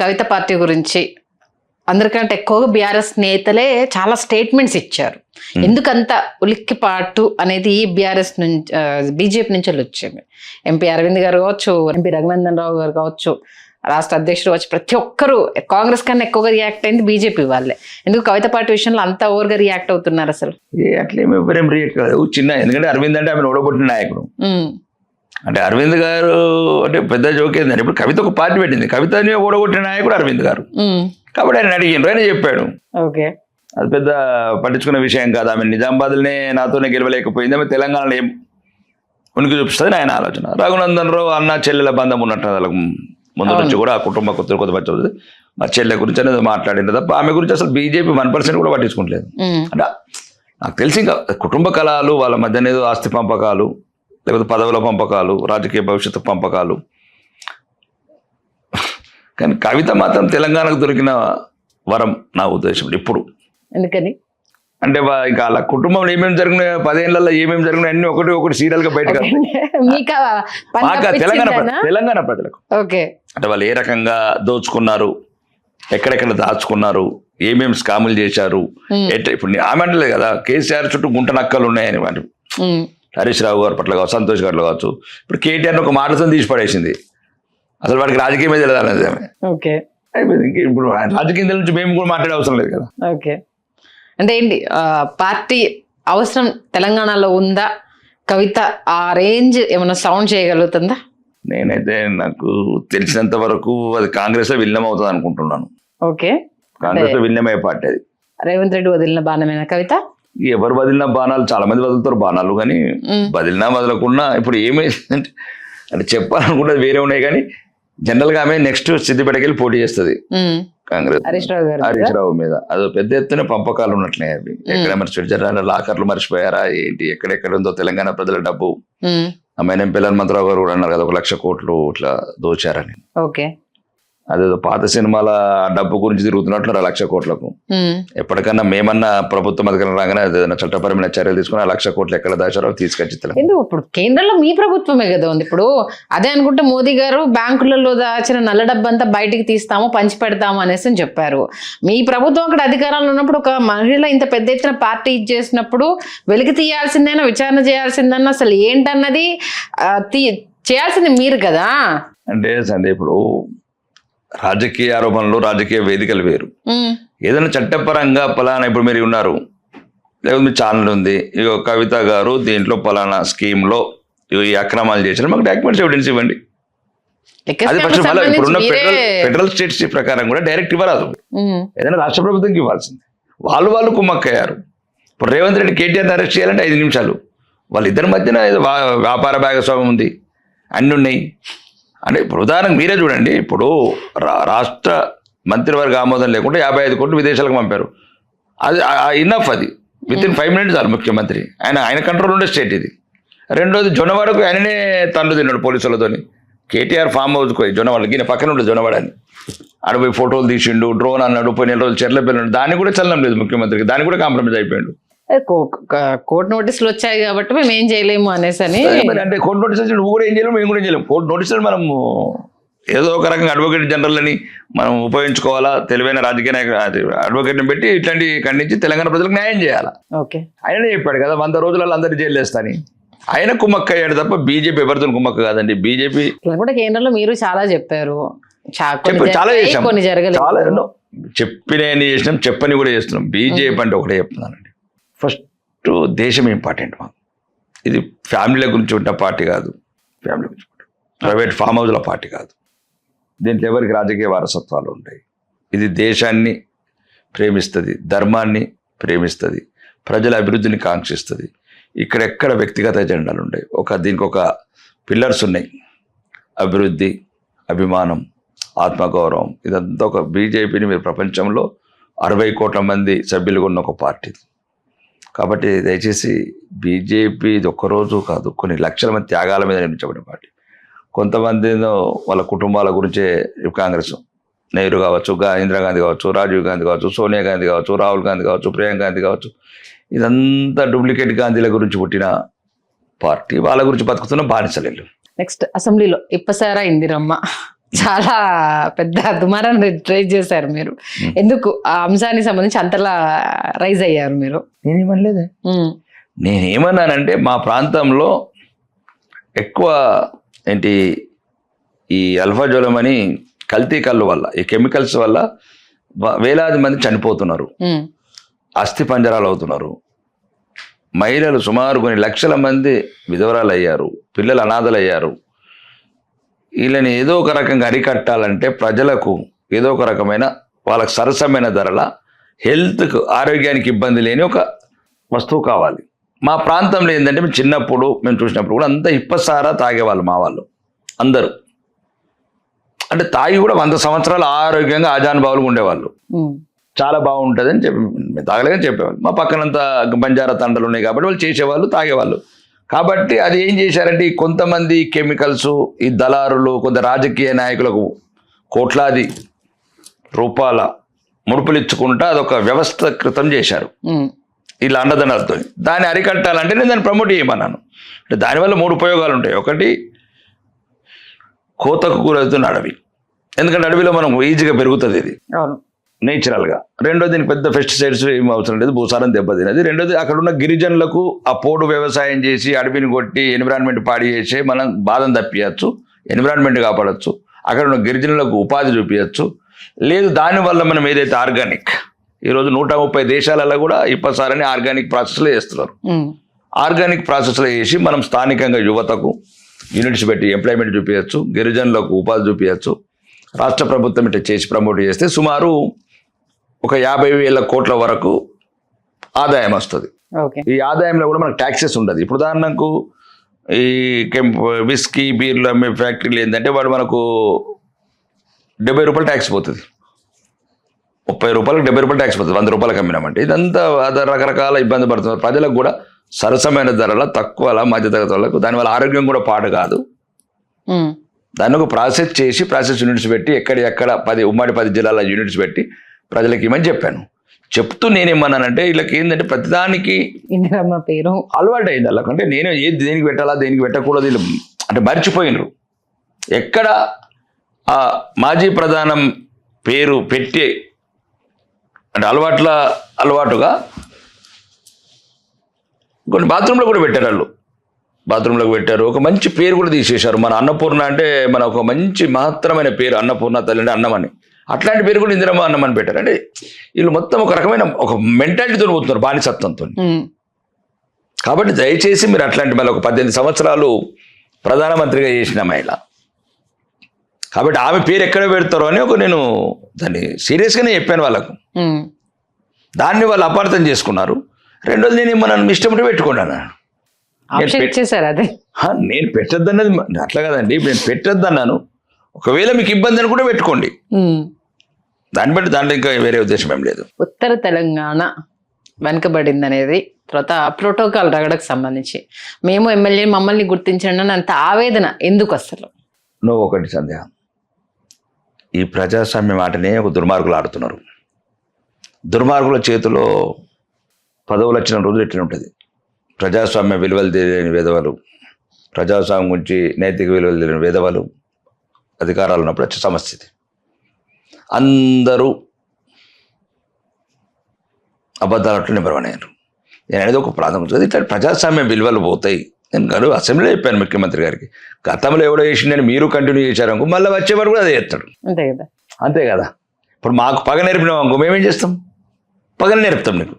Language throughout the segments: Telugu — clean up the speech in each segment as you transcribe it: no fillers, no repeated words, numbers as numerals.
కవిత పార్టీ గురించి అందరికంటే ఎక్కువగా బీఆర్ఎస్ నేతలే చాలా స్టేట్మెంట్స్ ఇచ్చారు. ఎందుకంత ఉలిక్కిపాటు అనేది బీఆర్ఎస్ నుంచి బీజేపీ నుంచి వచ్చింది. ఎంపీ అరవింద్ గారు కావచ్చు, ఎంపీ రఘునందన్ రావు గారు కావచ్చు, రాష్ట్ర అధ్యక్షుడు వచ్చి ప్రతి ఒక్కరు కాంగ్రెస్ కన్నా ఎక్కువగా రియాక్ట్ అయింది బీజేపీ వాళ్ళే. ఎందుకు కవిత పార్టీ విషయంలో అంత ఓవర్గా రియాక్ట్ అవుతున్నారు అసలు? అట్లేమో ఎవరేం రియాక్ట్ కాదు. చిన్న ఎందుకంటే అరవింద్ అంటే ఆమె ఓడగొట్టిన నాయకుడు. అంటే అరవింద్ గారు అంటే పెద్ద జోక్ ఏంటంటే ఇప్పుడు కవిత ఒక పార్టీ పెట్టింది, కవితని ఓడగొట్టిన నాయకుడు అరవింద్ గారు. కాబట్టి ఆయన అడిగిండ్రు, ఆయన చెప్పాడు. ఓకే, అది పెద్ద పట్టించుకున్న విషయం కాదు. ఆమె నిజామాబాద్లోనే నాతోనే గెలవలేకపోయింది, ఆమె తెలంగాణలో ఏం ఉనికి చూపిస్తుంది ఆయన ఆలోచన. రఘునందన్ రావు అన్న చెల్లెల బంధం ఉన్నట్టు వాళ్ళకు ముందు నుంచి కూడా ఆ కుటుంబ కొత్త వచ్చి మా చెల్లె గురించి అనేది మాట్లాడింది తప్ప ఆమె గురించి అసలు బీజేపీ 1% కూడా పట్టించుకోవట్లేదు. అంటే నాకు తెలిసి ఇంకా కుటుంబ కళాలు, వాళ్ళ మధ్య ఏదో ఆస్తి పంపకాలు, లేకపోతే పదవుల పంపకాలు, రాజకీయ భవిష్యత్తు పంపకాలు. కానీ కవిత మాత్రం తెలంగాణకు దొరికిన వరం నా ఉద్దేశం ఇప్పుడు. ఎందుకని అంటే ఇంకా వాళ్ళ కుటుంబంలో ఏమేమి జరిగినాయి, 10 ఏళ్లలో ఏమేమి జరిగినాయి అన్ని ఒకటి సీరియల్ గా బయటకు తెలంగాణ ప్రజలకు. అంటే వాళ్ళు ఏ రకంగా దోచుకున్నారు, ఎక్కడెక్కడ దాచుకున్నారు, ఏమేమి స్కాములు చేశారు. ఇప్పుడు ఆమె అంటలేదు కదా కేసీఆర్ చుట్టూ గుంట నక్కలు ఉన్నాయని, వాటి హరీష్ రావు గారి పట్ల కావచ్చు, సంతోష్ గారు కావచ్చు. ఇప్పుడు కేటీఆర్ ఒక మాటతో తీసి పడేసింది. అసలు వాడికి రాజకీయమే తెలియదు ఆమె. ఇప్పుడు రాజకీయం నుంచి మేము కూడా మాట్లాడే అవసరం లేదు కదా. ఓకే, అంటే ఏంటి పార్టీ అవసరం తెలంగాణలో ఉందా? కవిత ఆ రేంజ్ ఏమైనా సౌండ్ చేయగలుగుతుందా? నేనైతే నాకు తెలిసినంత వరకు అది కాంగ్రెస్ లో విలీనం అవుతుంది అనుకుంటున్నాను. ఓకే, కాంగ్రెస్ లో విలీనమే పార్టీ అది. రేవంత్ రెడ్డి వదిలిన బాణమేనా కవిత? ఎవరు వదిలిన బాణాలు, చాలా మంది వదులుతారు బాణాలు, కానీ వదిలినా వదలకున్నా ఇప్పుడు ఏమైందంటే అంటే చెప్పాలనుకుంటే వేరే ఉన్నాయి. కానీ జనరల్ గా ఆమె నెక్స్ట్ సిద్దిపేటకి వెళ్ళి పోటీ చేస్తుంది కాంగ్రెస్, హరీష్ రావు మీద. అది పెద్ద ఎత్తున పంపకాలు ఉన్నట్లే. అవి ఎక్కడ మరి స్విట్జర్లాండ్ లాకర్లు మర్చిపోయారా ఏంటి, ఎక్కడెక్కడ ఉందో తెలంగాణ ప్రజల డబ్బు. అమ్మాయి పిల్లల మంత్రావు గారు కూడా అన్నారు కదా 1 లక్ష కోట్లు ఇట్లా దోచారని. ఓకే, అదేదో పాత సినిమాల డబ్బు గురించి తిరుగుతున్నట్లు 1 లక్ష కోట్లకు. ఎప్పటికన్నా మేమన్నా ప్రభుత్వం అధికారం రాగానే ఏదైనా చట్టపరమైన చర్యలు తీసుకుని 1 లక్ష కోట్లు ఎక్కడ దాచారో తీసుకొచ్చి ఎందుకు ఇప్పుడు కేంద్రంలో మీ ప్రభుత్వమే కదా ఉంది. ఇప్పుడు అదే అనుకుంటే మోదీ గారు బ్యాంకులలో దాచిన నల్ల డబ్బు అంతా బయటికి తీస్తాము, పంచి పెడతాము అనేసి అని చెప్పారు. మీ ప్రభుత్వం అక్కడ అధికారంలో ఉన్నప్పుడు ఒక మహిళ ఇంత పెద్ద ఎత్తున పార్టీ ఇచ్చేసినప్పుడు వెలికి తీయాల్సిందేనా, విచారణ చేయాల్సిందన్నా అసలు ఏంటన్నది చేయాల్సింది మీరు కదా. అంటే ఇప్పుడు రాజకీయ ఆరోపణలు, రాజకీయ వేదికలు వేరు. ఏదైనా చట్టపరంగా పలానా ఇప్పుడు మీరు ఉన్నారు, లేకపోతే మీ ఛానల్ ఉంది, ఇక కవిత గారు దీంట్లో పలానా స్కీమ్లో ఈ అక్రమాలు చేసిన మాకు డాక్యుమెంట్స్ ఎవిడెన్స్ ఇవ్వండి. అది ఫస్ట్ ఇప్పుడున్న ఫెడరల్ స్టేట్స్ ప్రకారం కూడా డైరెక్ట్ ఇవ్వరాదు, ఏదైనా రాష్ట్ర ప్రభుత్వంకి ఇవ్వాల్సింది. వాళ్ళు కుమ్మక్కయ్యారు. ఇప్పుడు రేవంత్ రెడ్డి కేటీఆర్ని అరెస్ట్ చేయాలంటే 5 నిమిషాలు. వాళ్ళిద్దరి మధ్యన ఏదో వ్యాపార భాగస్వామ్యం ఉంది, అన్నీ ఉన్నాయి. అంటే ఇప్పుడు ఉదాహరణకు మీరే చూడండి, ఇప్పుడు రాష్ట్ర మంత్రివర్గ ఆమోదం లేకుండా 55 కోట్లు విదేశాలకు పంపారు. అది ఇన్నఫ్. అది వితిన్ 5 మినిట్స్ చాలు ముఖ్యమంత్రి. ఆయన కంట్రోల్ ఉండే స్టేట్ ఇది. రెండోది జొన్నవాడకు ఆయననే తండ్రి తిన్నాడు పోలీసులతోని. కేటీఆర్ ఫామ్ హౌస్కి పోయి జొన్నవాడకి, ఈయన పక్కన ఉంటుంది జొన్నవాడని, ఆడపోయి ఫోటోలు తీసిండు, డ్రోన్ అన్నాడు, పోయి 4 రోజులు చెర్ల పిల్లలు. దాన్ని కూడా చల్లడం లేదు ముఖ్యమంత్రికి, దాన్ని కూడా కాంప్రమైజ్ అయిపోయాడు. కోర్టు నోటీసులు వచ్చాయి కాబట్టి మేము ఏం చేయలేము అనేసి అని. అంటే కోర్టు నోటీస్ వచ్చి నువ్వు కూడా ఏం చేయలేము, మేము కూడా ఏం చేయలేము. కోర్టు నోటీసులు మనము ఏదో ఒక రకంగా అడ్వకేట్ జనరల్ అని మనం ఉపయోగించుకోవాలా, తెలివైన రాజకీయ అడ్వకేట్ని పెట్టి ఇట్లాంటి ఖండించి తెలంగాణ ప్రజలకు న్యాయం చేయాలా. ఆయననే చెప్పాడు కదా 100 రోజులలో అందరినీ జైలు వేస్తాని. ఆయన కుమ్మక్క అయ్యాడు తప్ప బీజేపీ ఎవరితో కుమ్మక్క కాదండి. బీజేపీ కూడా కేంద్రంలో మీరు చాలా చెప్పారు, చాలా చేసాం, చాలా చెప్పిన చేసినాం, చెప్పని కూడా చేస్తున్నాం. బీజేపీ అంటే ఒకటే చెప్తున్నానండి, ఫస్ట్ దేశం ఇంపార్టెంట్ మాకు. ఇది ఫ్యామిలీల గురించి ఉన్న పార్టీ కాదు, ఫ్యామిలీ గురించి ప్రైవేట్ ఫామ్ హౌస్ల పార్టీ కాదు. దీంట్లో ఎవరికి రాజకీయ వారసత్వాలు ఉంటాయి. ఇది దేశాన్ని ప్రేమిస్తుంది, ధర్మాన్ని ప్రేమిస్తుంది, ప్రజల అభివృద్ధిని కాంక్షిస్తుంది. ఇక్కడెక్కడ వ్యక్తిగత ఎజెండాలు ఉంటాయి. దీనికి ఒక పిల్లర్స్ ఉన్నాయి, అభివృద్ధి, అభిమానం, ఆత్మగౌరవం. ఇదంతా ఒక బీజేపీని మీరు ప్రపంచంలో 60 కోట్ల మంది సభ్యులుగా ఉన్న ఒక పార్టీ. కాబట్టి దయచేసి బీజేపీ ఇది ఒక్కరోజు కాదు, కొన్ని లక్షల మంది త్యాగాల మీద నిర్మించబడిన పార్టీ. కొంతమంది వాళ్ళ కుటుంబాల గురించే కాంగ్రెస్, నెహ్రూ కావచ్చు, ఇందిరాగాంధీ కావచ్చు, రాజీవ్ గాంధీ కావచ్చు, సోనియా గాంధీ కావచ్చు, రాహుల్ గాంధీ కావచ్చు, ప్రియాంక గాంధీ కావచ్చు, ఇదంతా డూప్లికేట్ గాంధీల గురించి పుట్టిన పార్టీ. వాళ్ళ గురించి బతుకుతున్న బానిసలు. నెక్స్ట్ అసెంబ్లీలో ఇప్పసారా ఇందిరమ్మ చాలా పెద్ద దుమారాన్ని రైజ్ చేశారు మీరు. ఎందుకు ఆ అంశానికి సంబంధించి అంతలా రైజ్ అయ్యారు మీరు? నేనేమనలేదే. నేనేమన్నానంటే మా ప్రాంతంలో ఎక్కువ ఏంటి ఈ అల్ఫాజోలం అని కల్తీ కళ్ళు వల్ల, ఈ కెమికల్స్ వల్ల వేలాది మంది చనిపోతున్నారు, అస్థి పంజరాలు అవుతున్నారు, మహిళలు సుమారు కొన్ని లక్షల మంది విధవరాలు అయ్యారు, పిల్లలు అనాథలు అయ్యారు. వీళ్ళని ఏదో ఒక రకంగా అరికట్టాలంటే ప్రజలకు ఏదో ఒక రకమైన వాళ్ళకి సరసమైన ధరల హెల్త్కు ఆరోగ్యానికి ఇబ్బంది లేని ఒక వస్తువు కావాలి. మా ప్రాంతంలో ఏంటంటే మేము చిన్నప్పుడు మేము చూసినప్పుడు కూడా అంతా ఇప్పసారా తాగేవాళ్ళు మా వాళ్ళు అందరూ. అంటే తాగి కూడా 100 సంవత్సరాలు ఆరోగ్యంగా ఆజానుభావులుగా ఉండేవాళ్ళు. చాలా బాగుంటుంది అని చెప్పి తాగలేదని చెప్పేవాళ్ళు. మా పక్కనంతా బంజారా తండలు ఉన్నాయి కాబట్టి వాళ్ళు చేసేవాళ్ళు, తాగేవాళ్ళు. కాబట్టి అది ఏం చేశారంటే కొంతమంది కెమికల్స్, ఈ దళారులు, కొంత రాజకీయ నాయకులకు కోట్లాది రూపాయల ముడుపులు ఇచ్చుకుంటా అదొక వ్యవస్థకృతం చేశారు ఇలా అండదండలతో. దాన్ని అరికట్టాలంటే నేను దాన్ని ప్రమోట్ చేయమన్నాను. అంటే దానివల్ల 3 ఉపయోగాలు ఉంటాయి. ఒకటి, కోతకు గురవుతున్న అడవి, ఎందుకంటే అడవిలో మనం ఈజీగా పెరుగుతుంది ఇది నేచురల్గా. రెండోది, దీనికి పెద్ద పెస్టిసైడ్స్ ఏమి అవసరం లేదు, భూసారం దెబ్బతినది. రెండోది, అక్కడ ఉన్న గిరిజనులకు ఆ పోడు వ్యవసాయం చేసి అడవిని కొట్టి ఎన్విరాన్మెంట్ పాడి చేసి మనం బాధను తప్పియచ్చు, ఎన్విరాన్మెంట్ కాపాడచ్చు, అక్కడ ఉన్న గిరిజనులకు ఉపాధి చూపించచ్చు. లేదు దానివల్ల మనం ఏదైతే ఆర్గానిక్, ఈరోజు 130 దేశాలలో కూడా ఇప్పసారని ఆర్గానిక్ ప్రాసెస్లో చేస్తున్నారు. ఆర్గానిక్ ప్రాసెస్లో చేసి మనం స్థానికంగా యువతకు యూనిట్స్ పెట్టి ఎంప్లాయ్మెంట్ చూపించచ్చు, గిరిజనులకు ఉపాధి చూపించచ్చు. రాష్ట్ర ప్రభుత్వం ఇట్లా చేసి ప్రమోట్ చేస్తే సుమారు ఒక 50,000 కోట్ల వరకు ఆదాయం వస్తుంది. ఈ ఆదాయంలో కూడా మనకు ట్యాక్సెస్ ఉండదు. ఇప్పుడు ఉదాహరణకు ఈ విస్కీ బీర్లు అమ్మే ఫ్యాక్టరీలు ఏంటంటే వాడు మనకు 70 రూపాయలు ట్యాక్స్ పోతుంది, 30 రూపాయలకు 70 రూపాయలు ట్యాక్స్ పోతుంది, 100 రూపాయలకు అమ్మినామంటే. ఇదంతా రకరకాల ఇబ్బంది పడుతున్నారు. ప్రజలకు కూడా సరసమైన ధరల తక్కువ మధ్యతరగతి వాళ్ళకు, దానివల్ల ఆరోగ్యం కూడా పాడు కాదు. దాన్ని ఒక ప్రాసెస్ చేసి ప్రాసెస్ యూనిట్స్ పెట్టి ఎక్కడ ఉమ్మడి 10 జిల్లాల యూనిట్స్ పెట్టి ప్రజలకి ఇవ్వమని చెప్పాను. చెప్తూ నేనేమన్నానంటే వీళ్ళకి ఏంటంటే ప్రతిదానికి పేరు అలవాటు అయింది వాళ్ళకి. అంటే నేను ఏది దేనికి పెట్టాలా దేనికి పెట్టకూడదు వీళ్ళు అంటే మర్చిపోయినరు. ఎక్కడ ఆ మాజీ ప్రధానం పేరు పెట్టి అంటే అలవాటుగా కొన్ని బాత్రూంలో కూడా పెట్టారు వాళ్ళు, బాత్రూంలోకి పెట్టారు. ఒక మంచి పేరు కూడా తీసేశారు. మన అన్నపూర్ణ అంటే మన ఒక మంచి మహత్తరమైన పేరు, అన్నపూర్ణ తల్లి అంటే అన్నం అని. అట్లాంటి పేరు కూడా ఇందిరమ్మ అన్నం అని పెట్టారు. అంటే వీళ్ళు మొత్తం ఒక రకమైన ఒక మెంటాలిటీతో పోతున్నారు, బానిసత్వంతో. కాబట్టి దయచేసి మీరు అట్లాంటి మళ్ళీ ఒక 18 సంవత్సరాలు ప్రధానమంత్రిగా చేసిన మహిళ కాబట్టి ఆమె పేరు ఎక్కడ పెడతారో అని నేను దాన్ని సీరియస్గానే చెప్పాను వాళ్ళకు. దాన్ని వాళ్ళు అపార్థం చేసుకున్నారు. రెండోది నేను ఏమన్నాను, ఇష్టం ఉంటే పెట్టుకున్నాను. నేను పెట్టద్దన్నది అట్లా కదండి, నేను పెట్టద్దన్నాను. ఒకవేళ మీకు ఇబ్బంది అని కూడా పెట్టుకోండి, దాన్ని బట్టి దాంట్లో ఇంకా వేరే ఉద్దేశం ఏం లేదు. ఉత్తర తెలంగాణ వెనుకబడింది అనేది తర్వాత ప్రోటోకాల్ రగడకు సంబంధించి మేము ఎమ్మెల్యే మమ్మల్ని గుర్తించండి అని అంత ఆవేదన ఎందుకు అసలు? నువ్వు ఒకటి సందేహం, ఈ ప్రజాస్వామ్యం ఆటనే ఒక దుర్మార్గులు ఆడుతున్నారు. దుర్మార్గుల చేతిలో పదవులు వచ్చిన రోజులు ఎట్లా ఉంటుంది. ప్రజాస్వామ్య విలువలు తెలియని విధవలు, ప్రజాస్వామ్యం గురించి నైతిక విలువలు తెలియని విధవలు అధికారాలు ఉన్నప్పుడు వచ్చే సమస్య ఇది. అందరూ అబద్ధాలు అట్లా నిబరమయ్యారు. నేను అనేది ఒక ప్రాథమిక ఇట్లా ప్రజాస్వామ్య విలువలు పోతాయి. నేను గారు అసెంబ్లీలో చెప్పాను ముఖ్యమంత్రి గారికి, గతంలో ఎవడో చేసిండని మీరు కంటిన్యూ చేశారనుకో మళ్ళీ వచ్చేవారు కూడా అదే చేస్తాడు. అంతే కదా. ఇప్పుడు మాకు పగ నేర్పినాం అనుకో మేమేం చేస్తాం, పగలు నేర్పుతాం నీకు.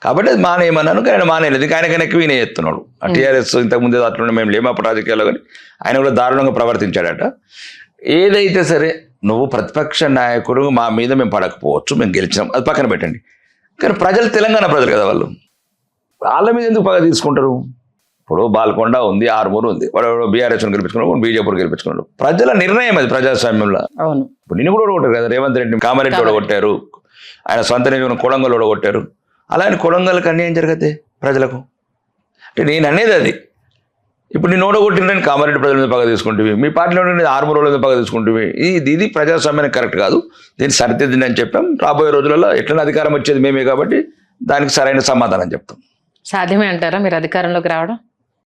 కాబట్టి అది మానేయమన్నాను, కానీ మానేయలేదు. ఇంకా ఆయనకైనా ఎక్కువ ఈయన చేస్తున్నాడు. ఆ టీఆర్ఎస్ ఇంతకుముందే అట్లా మేము లేమా రాజకీయాల్లో, కానీ ఆయన కూడా దారుణంగా ప్రవర్తించాడట. ఏదైతే సరే నువ్వు ప్రతిపక్ష నాయకుడు మా మీద మేము పడకపోవచ్చు, మేము గెలిచినాం, అది పక్కన పెట్టండి. కానీ ప్రజలు తెలంగాణ ప్రజలు కదా, వాళ్ళ మీద ఎందుకు పగ తీసుకుంటారు? ఇప్పుడు బాల్కొండ ఉంది, ఆర్మూరు ఉంది, వాడు బీఆర్ఎస్ గెలిపించుకున్నాడు, బీజేపీ గెలిపించుకున్నాడు. ప్రజల నిర్ణయం అది ప్రజాస్వామ్యంలో. ఇప్పుడు నిన్ను కూడా ఓడగొట్టారు కదా, రేవంత్ రెడ్డి కామారెడ్డి ఓడగొట్టారు, ఆయన సొంత నియోజకవర్గం కొడంగల్ ఓడగొట్టారు. అలానే కొడంగల్కి అన్యాయం జరగదే ప్రజలకు. అంటే నేను అనేది అది. ఇప్పుడు నేను ఓడగొట్టిన కామారెడ్డి ప్రజల మీద పగ తీసుకుంటుంది, మీ పార్టీలో ఆర్మూరుల మీద పగ తీసుకుంటుంది. ఇది ప్రజాస్వామ్యానికి కరెక్ట్ కాదు, దీన్ని సరిదిద్దండి అని చెప్పాం. రాబోయే రోజులలో ఎట్లనే అధికారం వచ్చేది మేమే కాబట్టి దానికి సరైన సమాధానం చెప్తాం. సాధ్యమే అంటారా మీరు అధికారంలోకి రావడం?